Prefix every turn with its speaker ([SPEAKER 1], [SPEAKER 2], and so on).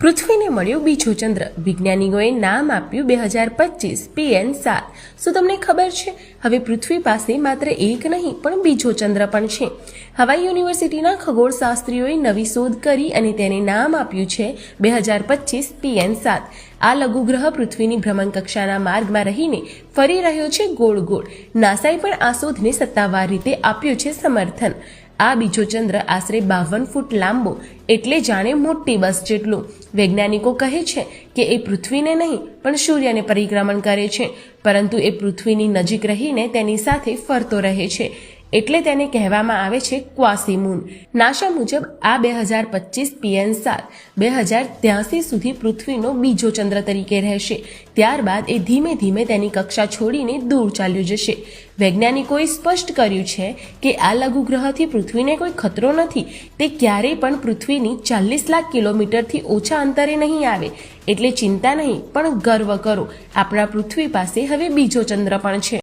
[SPEAKER 1] પૃથ્વીને મળ્યો બીજો ચંદ્ર. વિજ્ઞાનીઓએ નામ આપ્યું 2025 PN7. શું તમને ખબર છે? હવે પૃથ્વી પાસે માત્ર એક નહીં પણ બીજો ચંદ્ર પણ છે. હવાઈ યુનિવર્સિટીના ખગોળશાસ્ત્રીઓએ નવી શોધ કરી અને તેને નામ આપ્યું છે 2025 PN7. આ લઘુગ્રહ પૃથ્વીની ભ્રમણકક્ષાના માર્ગમાં રહીને ફરી રહ્યો છે ગોળ ગોળ. નાસાએ પણ આ શોધને સત્તાવાર રીતે આપ્યું છે સમર્થન. આ બીજો ચંદ્ર આશરે 52 ફૂટ લાંબો, એટલે જાણે મોટી બસ જેટલું. વૈજ્ઞાનિકો કહે છે કે એ પૃથ્વીને નહીં પણ સૂર્યને પરિક્રમણ કરે છે, પરંતુ એ પૃથ્વીની નજીક રહીને તેની સાથે ફરતો રહે છે, એટલે તેને કહેવામાં આવે છે ક્વાસી મૂન. નાસા મુજબ આ 2025 PN7 2083 સુધી પૃથ્વીનો બીજો ચંદ્ર તરીકે રહેશે. ત્યારબાદ એ ધીમે ધીમે તેની કક્ષા છોડીને દૂર ચાલ્યો જશે. વૈજ્ઞાનિકોએ સ્પષ્ટ કર્યું છે કે આ લઘુગ્રહથી પૃથ્વીને કોઈ ખતરો નથી. તે ક્યારેય પણ પૃથ્વીની 40 લાખ કિલોમીટરથી ઓછા અંતરે નહીં આવે. એટલે ચિંતા નહીં, પણ ગર્વ કરો, આપણા પૃથ્વી પાસે હવે બીજો ચંદ્ર પણ છે.